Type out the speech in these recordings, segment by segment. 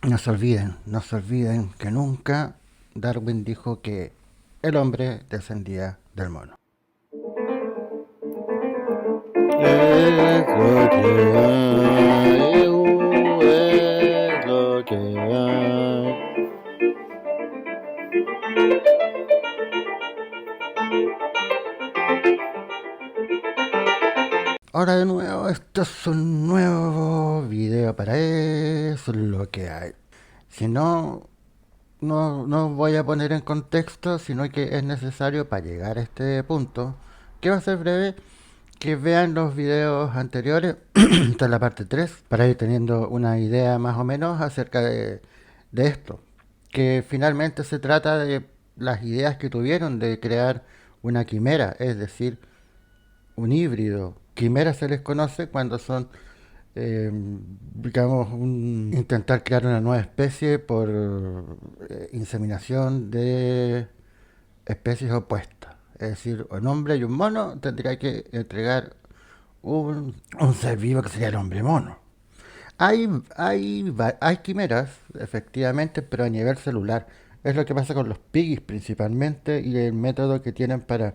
No se olviden que nunca Darwin dijo que el hombre descendía del mono. Es lo que hay, es lo que hay. Ahora de nuevo, esto es un nuevo video para eso, es lo que hay. Si no, no voy a poner en contexto, sino que es necesario para llegar a este punto, que va a ser breve, que vean los videos anteriores, esta es la parte 3 para ir teniendo una idea más o menos acerca de esto. Que finalmente se trata de las ideas que tuvieron de crear una quimera, es decir, un híbrido. Quimera se les conoce cuando son, eh, digamos, intentar crear una nueva especie por inseminación de especies opuestas. Es decir, un hombre y un mono tendría que entregar un ser vivo que sería el hombre mono. Hay quimeras, efectivamente, pero a nivel celular. Es lo que pasa con los piggies principalmente y el método que tienen para,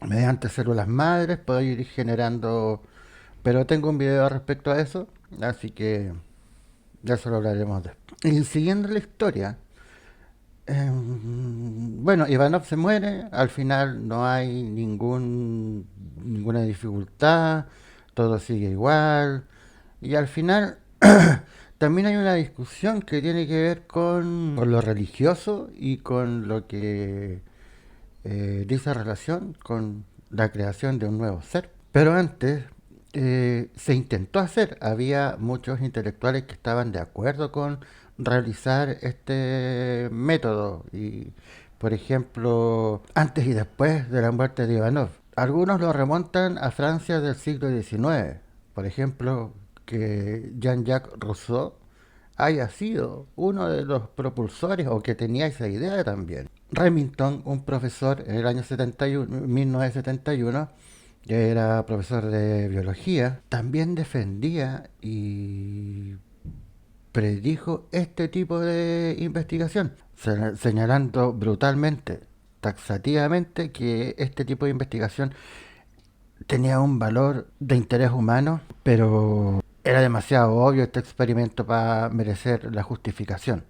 mediante células madres, poder ir generando. Pero tengo un video respecto a eso, así que de eso lo hablaremos después. Y siguiendo la historia, bueno, Ivanov se muere, al final no hay ninguna dificultad, todo sigue igual, y al final también hay una discusión que tiene que ver con lo religioso y con lo que dice relación con la creación de un nuevo ser. Pero antes se intentó hacer, había muchos intelectuales que estaban de acuerdo con realizar este método y, por ejemplo, antes y después de la muerte de Ivanov. Algunos lo remontan a Francia del siglo XIX, por ejemplo, que Jean-Jacques Rousseau haya sido uno de los propulsores o que tenía esa idea también. Remington, un profesor en el año 71, 1971, que era profesor de biología, también defendía y predijo este tipo de investigación, señalando brutalmente, taxativamente, que este tipo de investigación tenía un valor de interés humano, pero era demasiado obvio este experimento para merecer la justificación.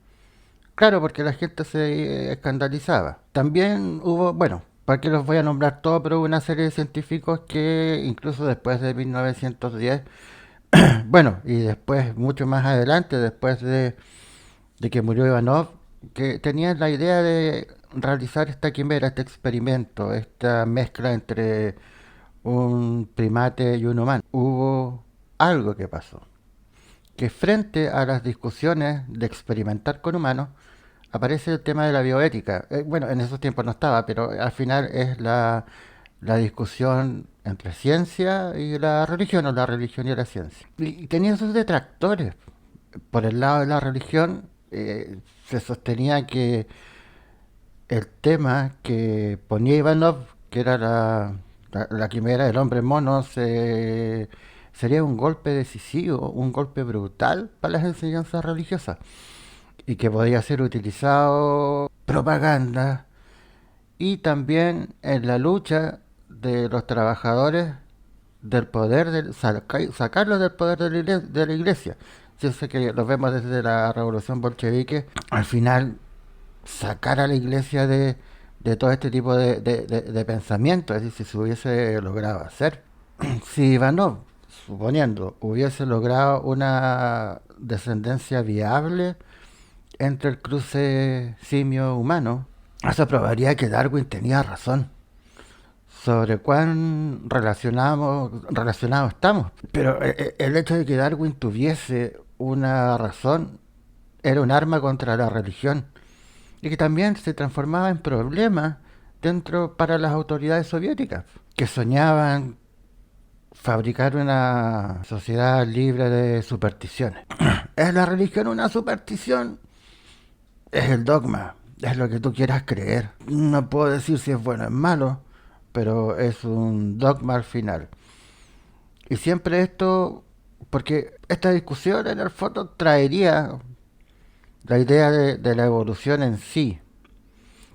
Claro, porque la gente se escandalizaba. También hubo, bueno, para que los voy a nombrar todos, pero hubo una serie de científicos que incluso después de 1910, bueno, y después, mucho más adelante, después de que murió Ivanov, que tenían la idea de realizar esta quimera, este experimento, esta mezcla entre un primate y un humano. Hubo algo que pasó, que frente a las discusiones de experimentar con humanos, aparece el tema de la bioética. Bueno, en esos tiempos no estaba, pero al final es la discusión entre ciencia y la religión, o la religión y la ciencia. Y tenía sus detractores. Por el lado de la religión, se sostenía que el tema que ponía Ivanov, que era la quimera del hombre mono, sería un golpe decisivo, un golpe brutal para las enseñanzas religiosas y que podía ser utilizado propaganda y también en la lucha de los trabajadores del poder, sacarlos del poder de la iglesia. Yo sé que lo vemos desde la revolución bolchevique, al final sacar a la iglesia de todo este tipo de pensamiento, es decir, si se hubiese logrado hacer. Si Ivanov, suponiendo, hubiese logrado una descendencia viable entre el cruce simio-humano, eso probaría que Darwin tenía razón sobre cuán relacionados estamos. Pero el hecho de que Darwin tuviese una razón era un arma contra la religión y que también se transformaba en problema dentro para las autoridades soviéticas, que soñaban fabricar una sociedad libre de supersticiones. ¿Es la religión una superstición? Es el dogma, es lo que tú quieras creer. No puedo decir si es bueno o es malo, pero es un dogma al final. Y siempre esto, porque esta discusión en el fondo traería, la idea de la evolución en sí,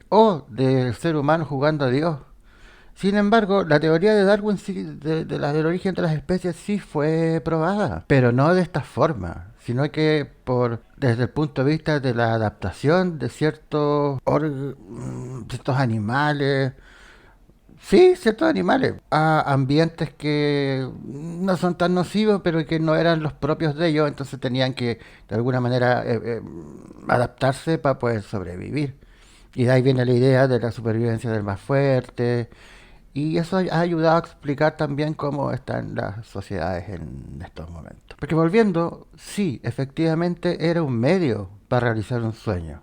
o del ser humano jugando a Dios. Sin embargo, la teoría de Darwin del origen de las especies sí fue probada, pero no de esta forma, sino que desde el punto de vista de la adaptación de ciertos animales, sí, ciertos animales, a ambientes que no son tan nocivos, pero que no eran los propios de ellos, entonces tenían que de alguna manera adaptarse para poder sobrevivir. Y de ahí viene la idea de la supervivencia del más fuerte, y eso ha ayudado a explicar también cómo están las sociedades en estos momentos. Porque volviendo, sí, efectivamente era un medio para realizar un sueño.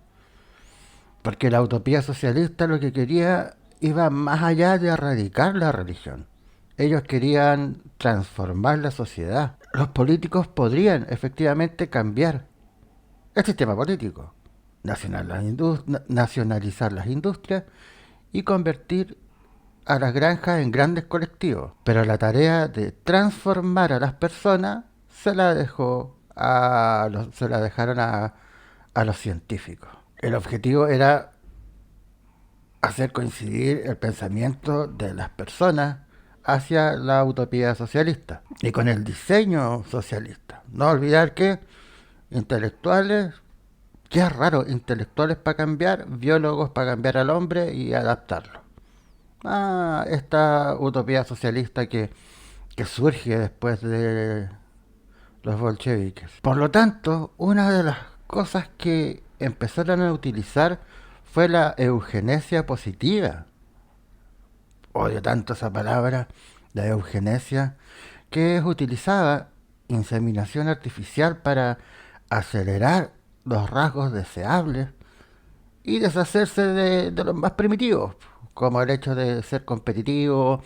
Porque la utopía socialista lo que quería iba más allá de erradicar la religión. Ellos querían transformar la sociedad. Los políticos podrían efectivamente cambiar el sistema político, nacionalizar las industrias y convertir a las granjas en grandes colectivos, pero la tarea de transformar a las personas se la dejaron a los científicos. El objetivo era hacer coincidir el pensamiento de las personas hacia la utopía socialista y con el diseño socialista. No olvidar que intelectuales, que es raro, intelectuales para cambiar, biólogos para cambiar al hombre y adaptarlo. Esta utopía socialista que surge después de los bolcheviques. Por lo tanto, una de las cosas que empezaron a utilizar fue la eugenesia positiva. Odio tanto esa palabra, la eugenesia, que es utilizada inseminación artificial para acelerar los rasgos deseables y deshacerse de los más primitivos, como el hecho de ser competitivo,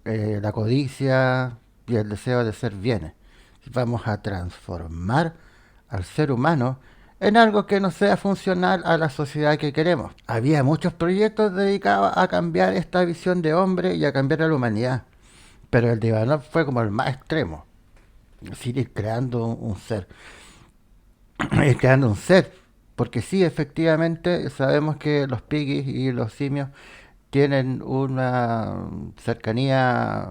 la codicia y el deseo de ser bienes. Vamos a transformar al ser humano en algo que no sea funcional a la sociedad que queremos. Había muchos proyectos dedicados a cambiar esta visión de hombre y a cambiar a la humanidad, pero el de Ivanov fue como el más extremo, es decir, ir creando un ser, ir creando un ser, porque sí, efectivamente, sabemos que los piggies y los simios tienen una cercanía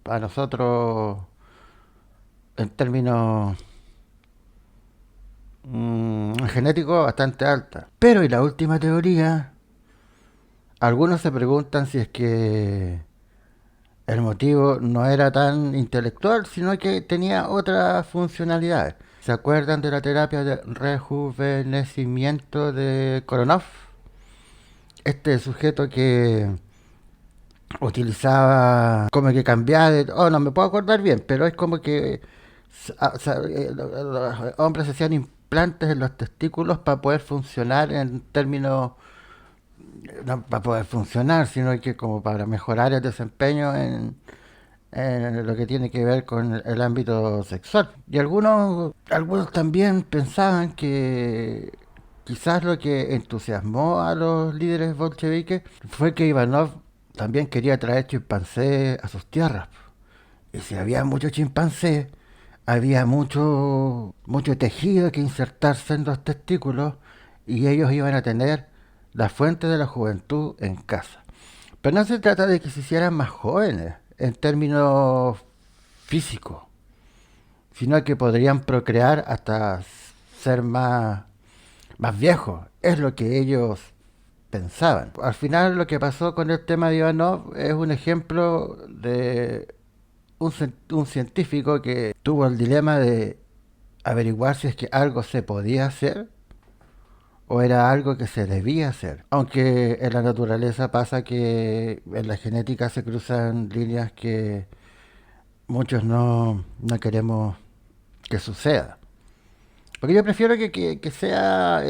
a nosotros en términos genéticos bastante alta. Pero y la última teoría, algunos se preguntan si es que el motivo no era tan intelectual, sino que tenía otras funcionalidades. ¿Se acuerdan de la terapia de rejuvenecimiento de Koronov? Este sujeto que utilizaba como que cambiaba no me puedo acordar bien, pero es como que los hombres hacían implantes en los testículos para poder funcionar en términos, no para poder funcionar, sino que como para mejorar el desempeño en lo que tiene que ver con el ámbito sexual. Y algunos también pensaban que quizás lo que entusiasmó a los líderes bolcheviques fue que Ivanov también quería traer chimpancés a sus tierras. Y si había mucho chimpancé, había mucho tejido que insertarse en los testículos y ellos iban a tener la fuente de la juventud en casa. Pero no se trata de que se hicieran más jóvenes en términos físicos, sino que podrían procrear hasta ser más viejos. Es lo que ellos pensaban. Al final lo que pasó con el tema de Ivanov es un ejemplo de un científico que tuvo el dilema de averiguar si es que algo se podía hacer o era algo que se debía hacer. Aunque en la naturaleza pasa que en la genética se cruzan líneas que muchos no queremos que suceda. Porque yo prefiero que sea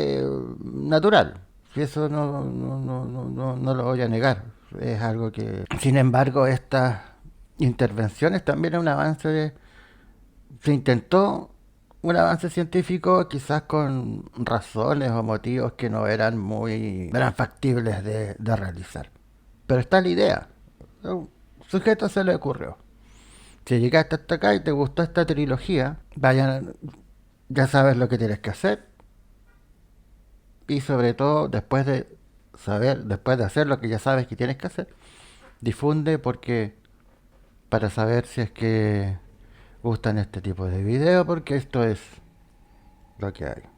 natural. Y eso no lo voy a negar. Es algo que... Sin embargo, estas intervenciones también es un avance se intentó un avance científico quizás con razones o motivos que no eran factibles de realizar. Pero está la idea. A un sujeto se le ocurrió. Si llegaste hasta acá y te gustó esta trilogía, ya sabes lo que tienes que hacer. y sobre todo después de hacer lo que ya sabes que tienes que hacer, difunde porque para saber si es que gustan este tipo de video porque esto es lo que hay.